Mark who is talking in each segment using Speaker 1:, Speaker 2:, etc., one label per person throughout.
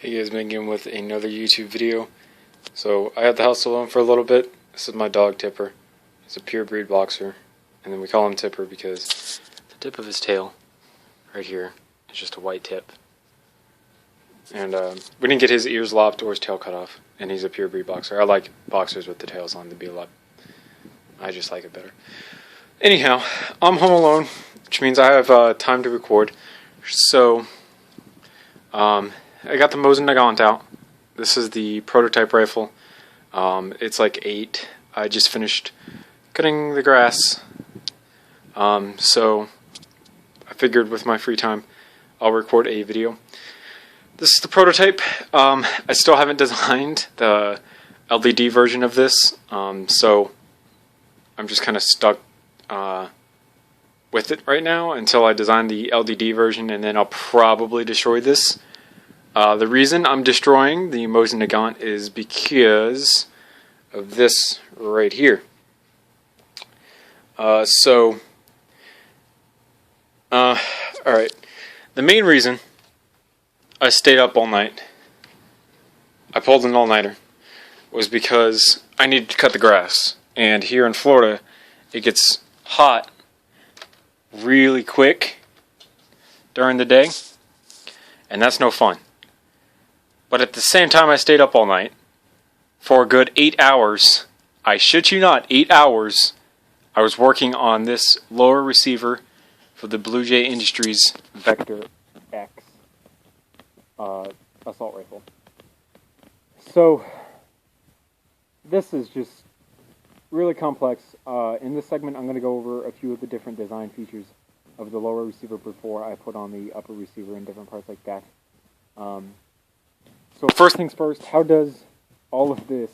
Speaker 1: Hey guys, Megan with another YouTube video. So I had the house alone for a little bit. This is my dog Tipper. He's a pure breed boxer, and then we call him Tipper because the tip of his tail, right here, is just a white tip. And we didn't get his ears lopped or his tail cut off, and he's a pure breed boxer. I like boxers with the tails on to be a lot. I just like it better. Anyhow, I'm home alone, which means I have time to record. So I got the MrNingaWarrior out. This is the prototype rifle. It's like 8. I just finished cutting the grass. So I figured with my free time I'll record a video. This is the prototype. I still haven't designed the LED version of this, so I'm just kind of stuck with it right now until I design the LED version, and then I'll probably destroy this. The reason I'm destroying the MrNingaWarrior is because of this right here. Alright. The main reason I stayed up all night, I pulled an all-nighter, was because I needed to cut the grass. And here in Florida, it gets hot really quick during the day, and that's no fun. But at the same time, I stayed up all night for a good 8 hours. I shit you not, 8 hours. I was working on this lower receiver for the BJI Industries Vector X assault rifle. So this is just really complex. In this segment, I'm going to go over a few of the different design features of the lower receiver before I put on the upper receiver and different parts like that. So first things first, how does all of this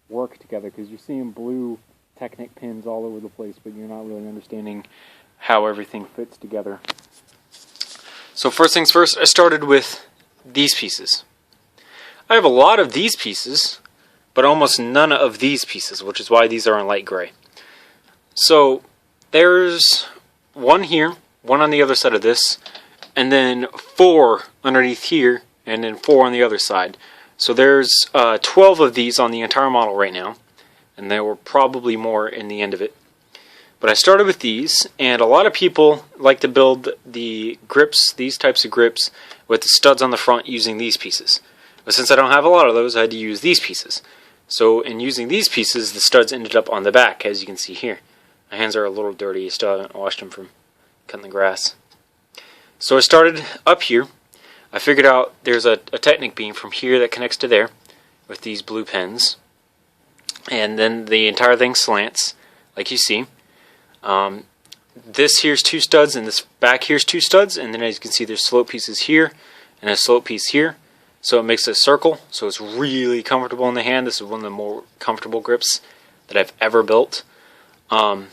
Speaker 1: work together? Because you're seeing blue Technic pins all over the place, but you're not really understanding how everything fits together. So first things first, I started with these pieces. I have a lot of these pieces, but almost none of these pieces, which is why these are in light gray. So there's one here, one on the other side of this, and then 4 underneath here, and then 4 on the other side. So there's 12 of these on the entire model right now, and there were probably more in the end of it. But I started with these, and a lot of people like to build the grips, these types of grips, with the studs on the front using these pieces. But since I don't have a lot of those, I had to use these pieces. So in using these pieces, the studs ended up on the back, as you can see here. My hands are a little dirty, I still haven't washed them from cutting the grass. So I started up here. I figured out there's a Technic beam from here that connects to there with these blue pins. And then the entire thing slants, like you see. This here's 2 studs, and this back here's 2 studs. And then as you can see, there's slope pieces here and a slope piece here. So it makes a circle, so it's really comfortable in the hand. This is one of the more comfortable grips that I've ever built. And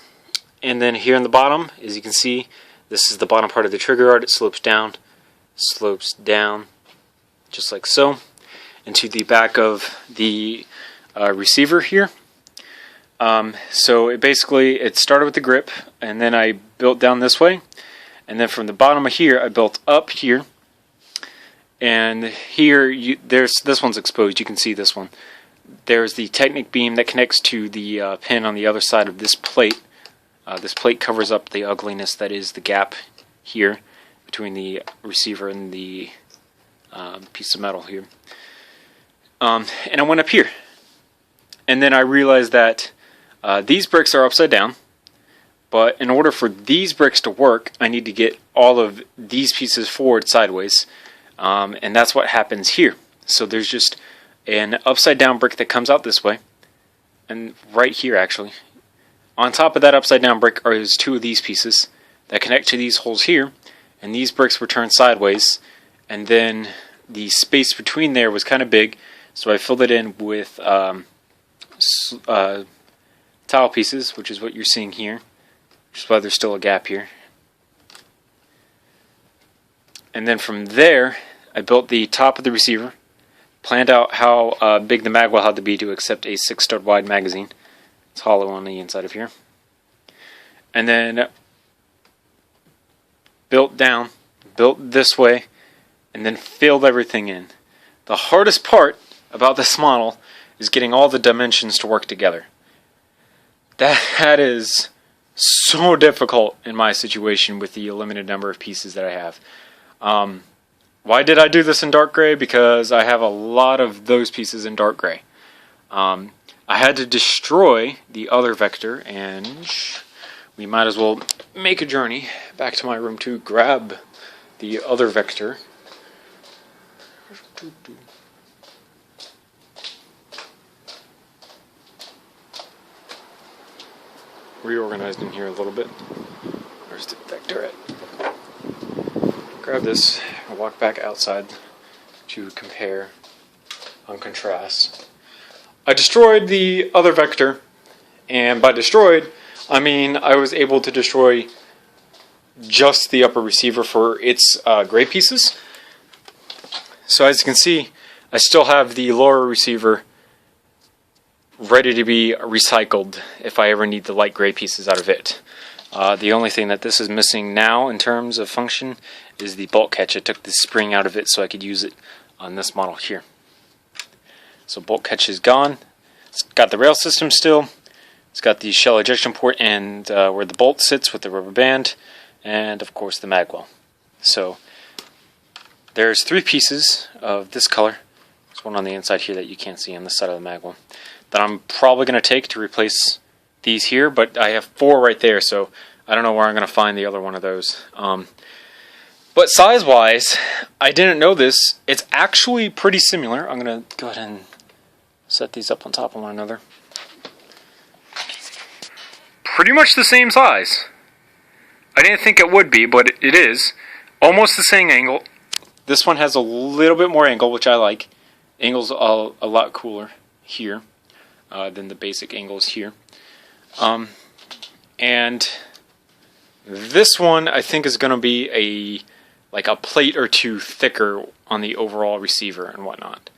Speaker 1: then here in the bottom, as you can see, this is the bottom part of the trigger guard. It slopes down, just like so, into the back of the receiver here. So it started with the grip, and then I built down this way, and then from the bottom of here, I built up here. And here, this one's exposed. You can see this one. There's the Technic beam that connects to the pin on the other side of this plate. This plate covers up the ugliness that is the gap here between the receiver and the piece of metal here. And I went up here. And then I realized that these bricks are upside down. But in order for these bricks to work, I need to get all of these pieces forward sideways. And that's what happens here. So there's just an upside down brick that comes out this way, and right here actually. On top of that upside down brick are 2 of these pieces that connect to these holes here, and these bricks were turned sideways, and then the space between there was kind of big, so I filled it in with tile pieces, which is what you're seeing here, which is why there's still a gap here. And then from there, I built the top of the receiver, planned out how big the mag well had to be to accept a 6-stud wide magazine. It's hollow on the inside of here. And then built this way, and then filled everything in. the hardest part about this model is getting all the dimensions to work together. That is so difficult in my situation with the limited number of pieces that I have. Why did I do this in dark gray? Because I have a lot of those pieces in dark gray. I had to destroy the other vector, and we might as well make a journey back to my room to grab the other vector. Reorganized in here a little bit. Where's the vector at? Grab this and walk back outside to compare on contrast. I destroyed the other vector, and by destroyed, I mean I was able to destroy just the upper receiver for its gray pieces. So as you can see, I still have the lower receiver ready to be recycled if I ever need the light gray pieces out of it. The only thing that this is missing now in terms of function is the bolt catch. I took the spring out of it so I could use it on this model here. So bolt catch is gone. It's got the rail system still. It's got the shell ejection port and where the bolt sits with the rubber band, and of course the magwell. So there's 3 pieces of this color. There's one on the inside here that you can't see on this side of the magwell that I'm probably going to take to replace these here, but I have 4 right there, so I don't know where I'm going to find the other one of those. But size-wise, I didn't know this. It's actually pretty similar. I'm going to go ahead and set these up on top of one another. Pretty much the same size. I didn't think it would be, but it is. Almost the same angle. This one has a little bit more angle, which I like. Angle's a lot cooler here than the basic angles here. And this one I think is going to be like a plate or 2 thicker on the overall receiver and whatnot.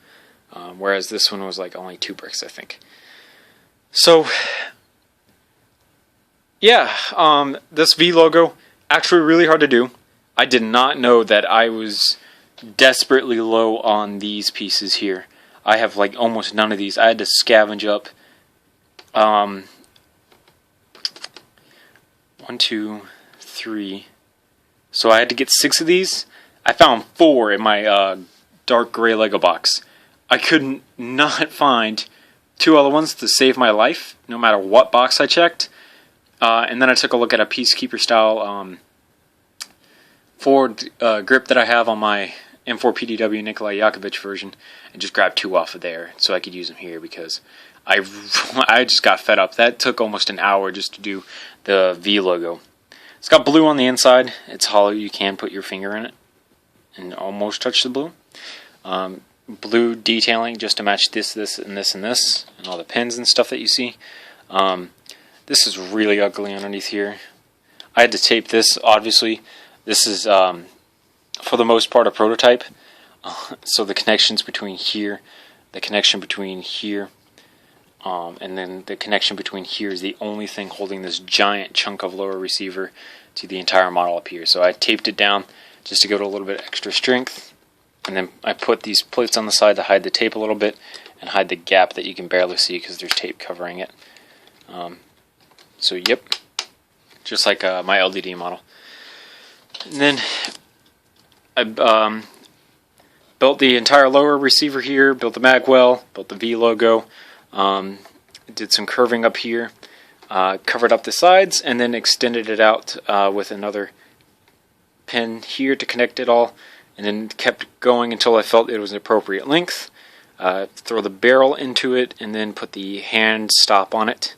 Speaker 1: Whereas this one was like only 2 bricks, I think. So yeah, this V logo, actually really hard to do. I did not know that I was desperately low on these pieces here. I have like almost none of these. I had to scavenge up 1, 2, 3. So I had to get 6 of these. I found 4 in my dark gray Lego box. I could not find 2 other ones to save my life, no matter what box I checked. And then I took a look at a Peacekeeper style forward grip that I have on my M4 PDW Nikolai Yakovich version, and just grabbed 2 off of there so I could use them here, because I just got fed up. That took almost an hour just to do the V logo. It's got blue on the inside. It's hollow. You can put your finger in it and almost touch the blue. Blue detailing just to match this, and this, and this, and all the pins and stuff that you see. This is really ugly underneath here. I had to tape this, obviously. This is, for the most part, a prototype. So the connections between here, the connection between here, and then the connection between here is the only thing holding this giant chunk of lower receiver to the entire model up here. So I taped it down just to give it a little bit extra strength. And then I put these plates on the side to hide the tape a little bit and hide the gap that you can barely see because there's tape covering it. So yep, just like my LDD model. And then I built the entire lower receiver here, built the magwell, built the V logo, did some curving up here, covered up the sides, and then extended it out with another pin here to connect it all, and then kept going until I felt it was an appropriate length. Throw the barrel into it, and then put the hand stop on it.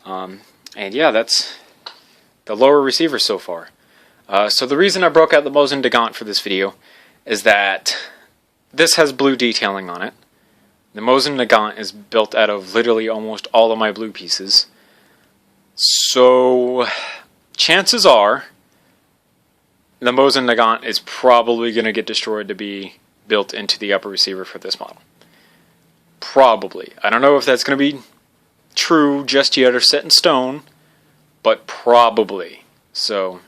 Speaker 1: And yeah, that's the lower receiver so far. So the reason I broke out the MrNingaWarrior for this video is that this has blue detailing on it. The MrNingaWarrior is built out of literally almost all of my blue pieces. So chances are the MrNingaWarrior is probably going to get destroyed to be built into the upper receiver for this model. Probably. I don't know if that's going to be true just yet or set in stone, but probably. So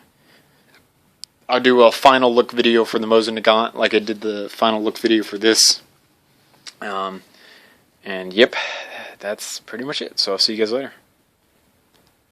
Speaker 1: I'll do a final look video for the MrNingaWarrior like I did the final look video for this And yep, that's pretty much it. So I'll see you guys later.